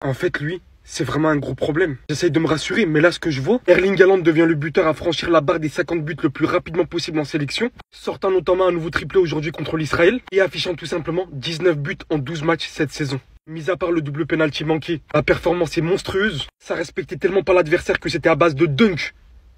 En fait, lui, c'est vraiment un gros problème. J'essaye de me rassurer, mais là, ce que je vois, Erling Haaland devient le buteur à franchir la barre des 50 buts le plus rapidement possible en sélection, sortant notamment un nouveau triplé aujourd'hui contre l'Israël et affichant tout simplement 19 buts en 12 matchs cette saison. Mis à part le double penalty manqué, la performance est monstrueuse. Ça respectait tellement pas l'adversaire que c'était à base de dunk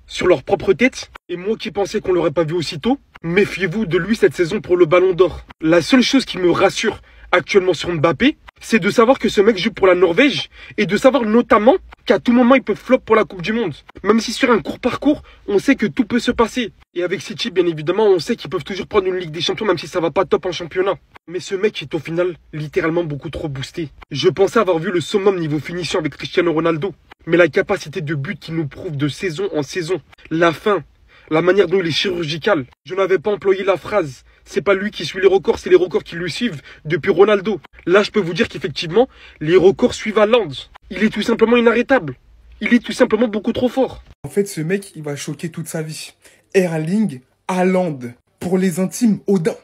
sur leur propre tête. Et moi qui pensais qu'on l'aurait pas vu aussitôt, méfiez-vous de lui cette saison pour le Ballon d'Or. La seule chose qui me rassure actuellement sur Mbappé, c'est de savoir que ce mec joue pour la Norvège et de savoir notamment qu'à tout moment il peut flop pour la Coupe du Monde. Même si sur un court parcours, on sait que tout peut se passer. Et avec City, bien évidemment, on sait qu'ils peuvent toujours prendre une Ligue des Champions même si ça va pas top en championnat. Mais ce mec est au final littéralement beaucoup trop boosté. Je pensais avoir vu le summum niveau finition avec Cristiano Ronaldo. Mais la capacité de but qu'il nous prouve de saison en saison, la fin, la manière dont il est chirurgical. Je n'avais pas employé la phrase. C'est pas lui qui suit les records, c'est les records qui lui suivent depuis Ronaldo. Là, je peux vous dire qu'effectivement, les records suivent Haaland. Il est tout simplement inarrêtable. Il est tout simplement beaucoup trop fort. En fait, ce mec, il va choquer toute sa vie. Erling Haaland. Pour les intimes, Odin.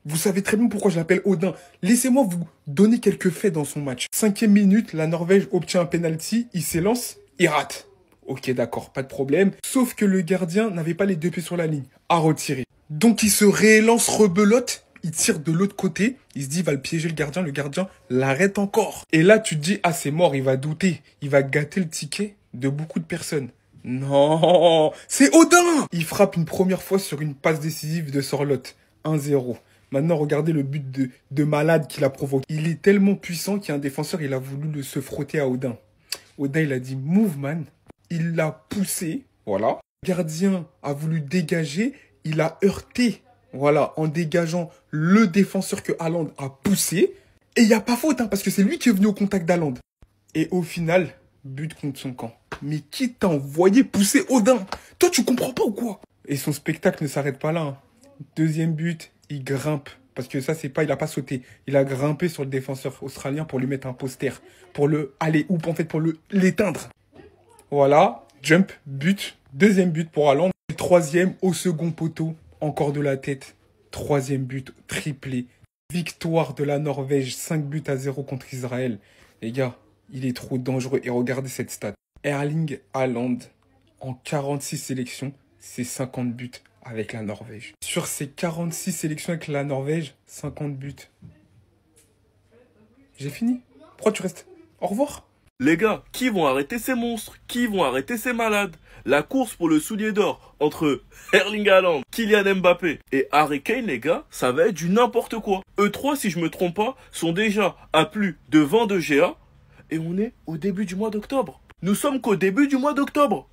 Vous savez très bien pourquoi je l'appelle Odin. Laissez-moi vous donner quelques faits dans son match. 5e minute, la Norvège obtient un penalty, il s'élance, il rate. Ok, d'accord, pas de problème. Sauf que le gardien n'avait pas les deux pieds sur la ligne, à retirer. Donc il se réélance, rebelote, il tire de l'autre côté, il se dit il va le piéger le gardien l'arrête encore. Et là tu te dis ah c'est mort, il va douter, il va gâter le ticket de beaucoup de personnes. Non, c'est Odin. Il frappe une première fois sur une passe décisive de Sorloth, 1-0. Maintenant regardez le but de malade qu'il a provoqué. Il est tellement puissant qu'il y a un défenseur, il a voulu se frotter à Odin. Odin il a dit move man, il l'a poussé, voilà. Le gardien a voulu dégager. Il a heurté, voilà, en dégageant le défenseur que Haaland a poussé. Et il n'y a pas faute, hein, parce que c'est lui qui est venu au contact d'Haaland. Et au final, but contre son camp. Mais qui t'a envoyé pousser Odin? Toi, tu comprends pas ou quoi? Et son spectacle ne s'arrête pas là. Hein. Deuxième but, il grimpe. Parce que ça, c'est pas, il a pas sauté. Il a grimpé sur le défenseur australien pour lui mettre un poster. Pour le aller ou en fait, pour l'éteindre. Voilà, jump, but. Deuxième but pour Haaland. Troisième au second poteau, encore de la tête. Troisième but, triplé. Victoire de la Norvège, 5-0 contre Israël. Les gars, il est trop dangereux. Et regardez cette stat. Erling Haaland, en 46 sélections, c'est 50 buts avec la Norvège. Sur ces 46 sélections avec la Norvège, 50 buts. J'ai fini. Pourquoi tu restes? Au revoir. Les gars, qui vont arrêter ces monstres? Qui vont arrêter ces malades? La course pour le soulier d'or entre Erling Haaland, Kylian Mbappé et Harry Kane, les gars, ça va être du n'importe quoi. Eux trois, si je me trompe pas, sont déjà à plus de 22 GA et on est au début du mois d'octobre. Nous sommes qu'au début du mois d'octobre.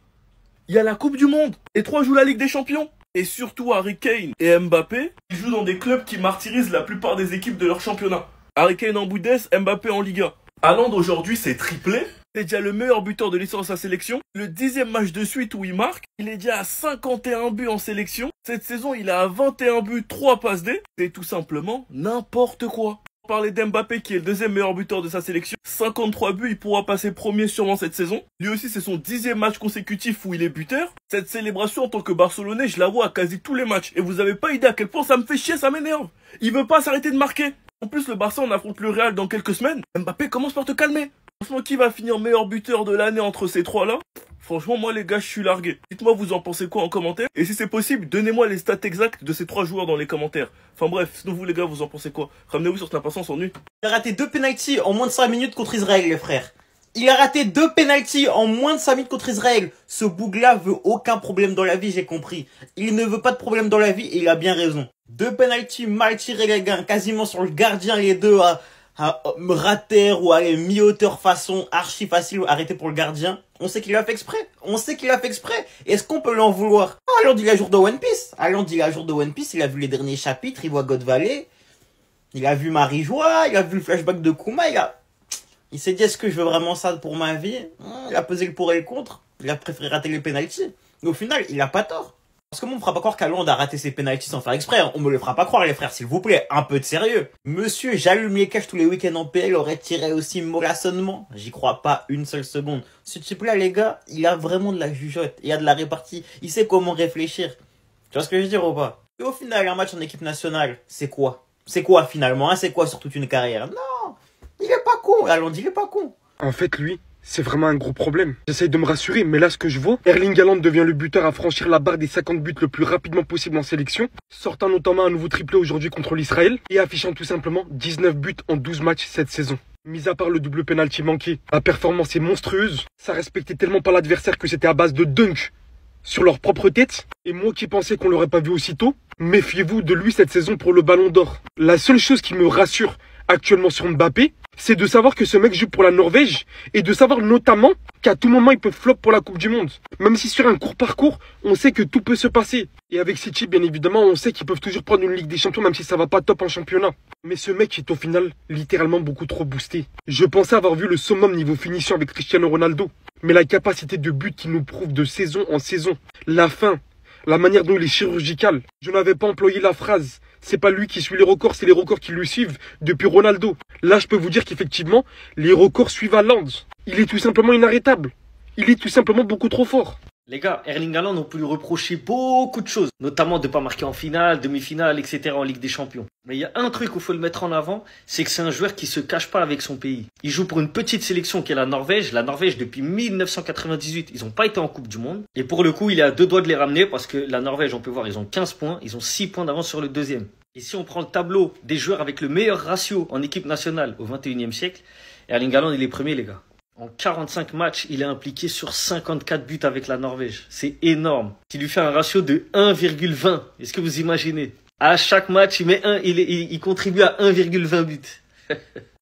Il y a la Coupe du Monde. Les trois jouent la Ligue des Champions. Et surtout Harry Kane et Mbappé, ils jouent dans des clubs qui martyrisent la plupart des équipes de leur championnat. Harry Kane en Bundes, Mbappé en Liga. Haaland aujourd'hui c'est triplé, c'est déjà le meilleur buteur de l'histoire de sa sélection. Le 10e match de suite où il marque, il est déjà à 51 buts en sélection. Cette saison il est à 21 buts, 3 passes D. C'est tout simplement n'importe quoi. On parlait d'Mbappé qui est le deuxième meilleur buteur de sa sélection. 53 buts, il pourra passer premier sûrement cette saison. Lui aussi c'est son 10e match consécutif où il est buteur. Cette célébration en tant que Barcelonais, je la vois à quasi tous les matchs. Et vous avez pas idée à quel point ça me fait chier, ça m'énerve. Il veut pas s'arrêter de marquer. En plus, le Barça, on affronte le Real dans quelques semaines. Mbappé commence par te calmer. Franchement, qui va finir meilleur buteur de l'année entre ces trois-là? Franchement, moi, les gars, je suis largué. Dites-moi, vous en pensez quoi en commentaire? Et si c'est possible, donnez-moi les stats exactes de ces trois joueurs dans les commentaires. Enfin bref, sinon vous, les gars, vous en pensez quoi? Ramenez-vous sur Snap, on s'ennuie. Il a raté 2 pénaltys en moins de 5 minutes contre Israël, les frères. Il a raté 2 pénaltys en moins de 5 minutes contre Israël. Ce boug-là veut aucun problème dans la vie, j'ai compris. Il ne veut pas de problème dans la vie et il a bien raison. 2 pénaltys mal tirés, les gars, quasiment sur le gardien, les deux à rater ou à mi-hauteur façon archi facile arrêté pour le gardien. On sait qu'il a fait exprès. On sait qu'il a fait exprès. Est-ce qu'on peut l'en vouloir? Haaland, il a jour de One Piece. Haaland, il a jour de One Piece. Il a vu les derniers chapitres. Il voit God Valley. Il a vu Marie-Joie. Il a vu le flashback de Kuma. Il s'est dit, est-ce que je veux vraiment ça pour ma vie? Il a pesé le pour et le contre. Il a préféré rater les pénaltys. Mais au final, il a pas tort. Parce que moi, on me fera pas croire qu'Haaland a raté ses pénaltys sans faire exprès. On me le fera pas croire, les frères, s'il vous plaît. Un peu de sérieux. Monsieur, j'allume les caches tous les week-ends en PL, aurait tiré aussi mollassonnement. J'y crois pas une seule seconde. Ce type-là, les gars, il a vraiment de la jugeote. Il a de la répartie. Il sait comment réfléchir. Tu vois ce que je veux dire ou pas? Et au final, un match en équipe nationale, c'est quoi? C'est quoi finalement, hein? C'est quoi sur toute une carrière? Non, il est pas con. Haaland, il est pas con. En fait, lui, c'est vraiment un gros problème. J'essaye de me rassurer, mais là, ce que je vois, Erling Haaland devient le buteur à franchir la barre des 50 buts le plus rapidement possible en sélection, sortant notamment un nouveau triplé aujourd'hui contre l'Israël et affichant tout simplement 19 buts en 12 matchs cette saison. Mis à part le double penalty manqué, la performance est monstrueuse. Ça respectait tellement pas l'adversaire que c'était à base de dunk sur leur propre tête. Et moi qui pensais qu'on l'aurait pas vu aussitôt, méfiez-vous de lui cette saison pour le Ballon d'Or. La seule chose qui me rassure actuellement sur Mbappé, c'est de savoir que ce mec joue pour la Norvège et de savoir notamment qu'à tout moment il peut flop pour la Coupe du Monde. Même si sur un court parcours, on sait que tout peut se passer. Et avec City, bien évidemment, on sait qu'ils peuvent toujours prendre une Ligue des Champions même si ça va pas top en championnat. Mais ce mec est au final littéralement beaucoup trop boosté. Je pensais avoir vu le summum niveau finition avec Cristiano Ronaldo. Mais la capacité de but qu'il nous prouve de saison en saison, la fin, la manière dont il est chirurgical. Je n'avais pas employé la phrase. C'est pas lui qui suit les records, c'est les records qui lui suivent depuis Ronaldo. Là, je peux vous dire qu'effectivement, les records suivent Haaland. Il est tout simplement inarrêtable. Il est tout simplement beaucoup trop fort. Les gars, Erling Haaland, on peut lui reprocher beaucoup de choses, notamment de ne pas marquer en finale, demi-finale, etc. en Ligue des Champions. Mais il y a un truc où il faut le mettre en avant, c'est que c'est un joueur qui se cache pas avec son pays. Il joue pour une petite sélection qui est la Norvège. La Norvège, depuis 1998, ils n'ont pas été en Coupe du Monde. Et pour le coup, il est à 2 doigts de les ramener parce que la Norvège, on peut voir, ils ont 15 points, ils ont 6 points d'avance sur le deuxième. Et si on prend le tableau des joueurs avec le meilleur ratio en équipe nationale au 21e siècle, Erling Haaland, il est premier, les gars. En 45 matchs, il est impliqué sur 54 buts avec la Norvège. C'est énorme. Il lui fait un ratio de 1,20. Est-ce que vous imaginez? À chaque match, il contribue à 1,20 buts.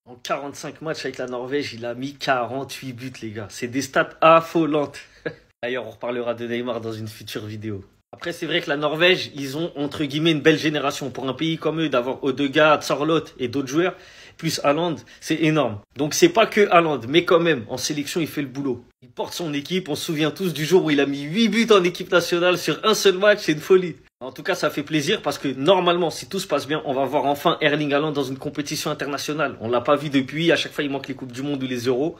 En 45 matchs avec la Norvège, il a mis 48 buts, les gars. C'est des stats affolantes. D'ailleurs, on reparlera de Neymar dans une future vidéo. Après, c'est vrai que la Norvège, ils ont, entre guillemets, une belle génération. Pour un pays comme eux, d'avoir Odegaard, Sorloth et d'autres joueurs, plus Haaland, c'est énorme. Donc, c'est pas que Haaland, mais quand même, en sélection, il fait le boulot. Il porte son équipe. On se souvient tous du jour où il a mis 8 buts en équipe nationale sur un seul match. C'est une folie. En tout cas, ça fait plaisir parce que normalement, si tout se passe bien, on va voir enfin Erling Haaland dans une compétition internationale. On l'a pas vu depuis. À chaque fois, il manque les Coupes du Monde ou les Euros.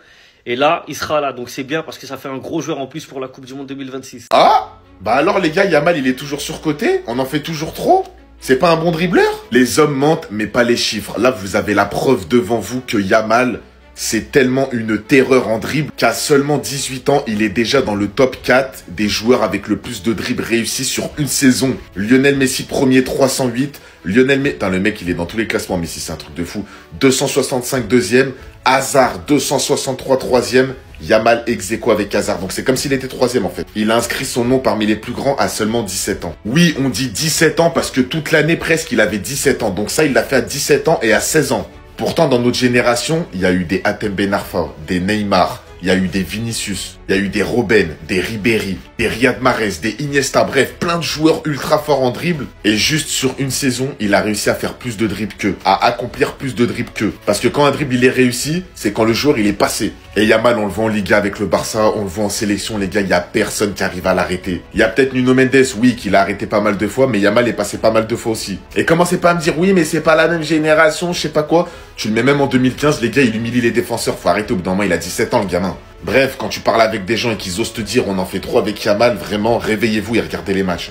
Et là, il sera là. Donc, c'est bien parce que ça fait un gros joueur en plus pour la Coupe du Monde 2026. Ah! Bah alors les gars, Yamal il est toujours surcoté? On en fait toujours trop? C'est pas un bon dribbleur? Les hommes mentent mais pas les chiffres. Là vous avez la preuve devant vous que Yamal, c'est tellement une terreur en dribble qu'à seulement 18 ans, il est déjà dans le top 4 des joueurs avec le plus de dribbles réussis sur une saison. Lionel Messi premier 308, Lionel Messi, le mec il est dans tous les classements, Messi c'est un truc de fou. 265 deuxième, Hazard 263 troisième, Yamal ex aequo avec Hazard. Donc c'est comme s'il était troisième en fait. Il a inscrit son nom parmi les plus grands à seulement 17 ans. Oui, on dit 17 ans parce que toute l'année presque il avait 17 ans. Donc ça il l'a fait à 17 ans et à 16 ans. Pourtant dans notre génération, il y a eu des Hatem Ben Arfa, des Neymar, il y a eu des Vinicius, il y a eu des Robben, des Ribéry, des Riyad Mahrez, des Iniesta, bref, plein de joueurs ultra forts en dribble. Et juste sur une saison, il a réussi à faire plus de dribble qu'eux, à accomplir plus de dribble qu'eux. Parce que quand un dribble il est réussi, c'est quand le joueur il est passé. Et Yamal, on le voit en Liga avec le Barça, on le voit en sélection, les gars, il y a personne qui arrive à l'arrêter. Il y a peut-être Nuno Mendes, oui, qui l'a arrêté pas mal de fois, mais Yamal est passé pas mal de fois aussi. Et commencez pas à me dire, oui, mais c'est pas la même génération, je sais pas quoi. Tu le mets même en 2015, les gars, il humilie les défenseurs, faut arrêter au bout d'un moment, il a 17 ans, le gamin. Bref, quand tu parles avec des gens et qu'ils osent te dire on en fait trop avec Yamal, vraiment, réveillez-vous et regardez les matchs.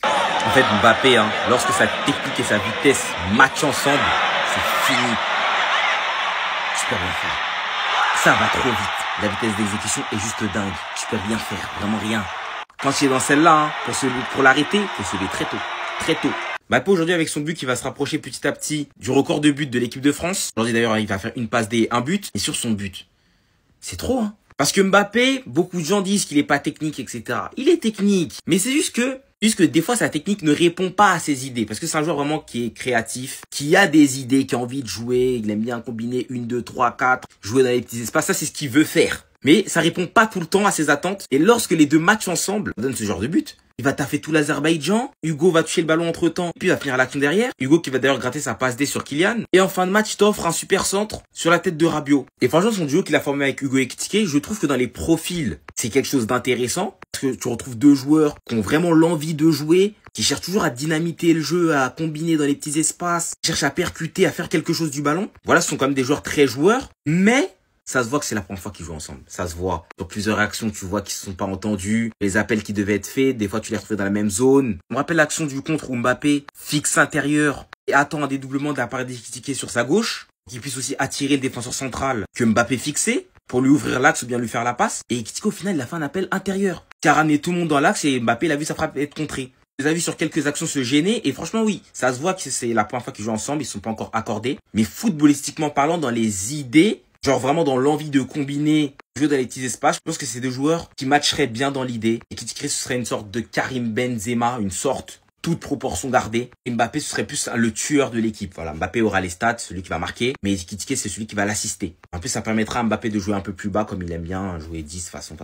En fait, Mbappé, lorsque sa technique et sa vitesse matchent ensemble, c'est fini. Super bien fait. Ça va trop vite. La vitesse d'exécution est juste dingue. Tu peux rien faire, vraiment rien. Quand tu es dans celle-là, pour l'arrêter, faut se lever très tôt. Très tôt. Mbappé aujourd'hui avec son but qui va se rapprocher petit à petit du record de but de l'équipe de France. Aujourd'hui d'ailleurs, il va faire une passe un but. Et sur son but, c'est trop, hein. Parce que Mbappé, beaucoup de gens disent qu'il est pas technique, etc. Il est technique. Mais c'est juste que des fois, sa technique ne répond pas à ses idées. Parce que c'est un joueur vraiment qui est créatif, qui a des idées, qui a envie de jouer. Il aime bien combiner 1, 2, 3, 4, jouer dans les petits espaces. Ça, c'est ce qu'il veut faire. Mais ça répond pas tout le temps à ses attentes. Et lorsque les deux matchs ensemble donnent ce genre de but, il va taffer tout l'Azerbaïdjan. Hugo va toucher le ballon entre temps. Puis il va finir l'action derrière. Hugo qui va d'ailleurs gratter sa passe D sur Kylian. Et en fin de match, il t'offre un super centre sur la tête de Rabiot. Et franchement, son duo qu'il a formé avec Hugo Ekitike, je trouve que dans les profils, c'est quelque chose d'intéressant. Parce que tu retrouves deux joueurs qui ont vraiment l'envie de jouer, qui cherchent toujours à dynamiter le jeu, à combiner dans les petits espaces, qui cherchent à percuter, à faire quelque chose du ballon. Voilà, ce sont quand même des joueurs très joueurs. Mais ça se voit que c'est la première fois qu'ils jouent ensemble. Ça se voit. Sur plusieurs actions, tu vois qu'ils se sont pas entendus. Les appels qui devaient être faits, des fois tu les retrouvais dans la même zone. On me rappelle l'action du contre où Mbappé fixe intérieur et attend un dédoublement de la part d'Ekitike sur sa gauche, qui puisse aussi attirer le défenseur central que Mbappé fixait. pour lui ouvrir l'axe ou bien lui faire la passe. Et Ekitike, au final, il a fait un appel intérieur qui a ramené tout le monde dans l'axe et Mbappé, il a vu sa frappe être contrée. Il les a vu sur quelques actions se gêner et franchement, oui, ça se voit que c'est la première fois qu'ils jouent ensemble, ils sont pas encore accordés. Mais footballistiquement parlant, dans les idées, genre vraiment dans l'envie de combiner, jouer dans les petits espaces, je pense que c'est deux joueurs qui matcheraient bien dans l'idée. Ekitike, ce serait une sorte de Karim Benzema, une sorte, toute proportion gardée. Et Mbappé, ce serait plus le tueur de l'équipe. Voilà, Mbappé aura les stats, celui qui va marquer, mais Ekitike, c'est celui qui va l'assister. En plus, ça permettra à Mbappé de jouer un peu plus bas, comme il aime bien jouer 10 façon.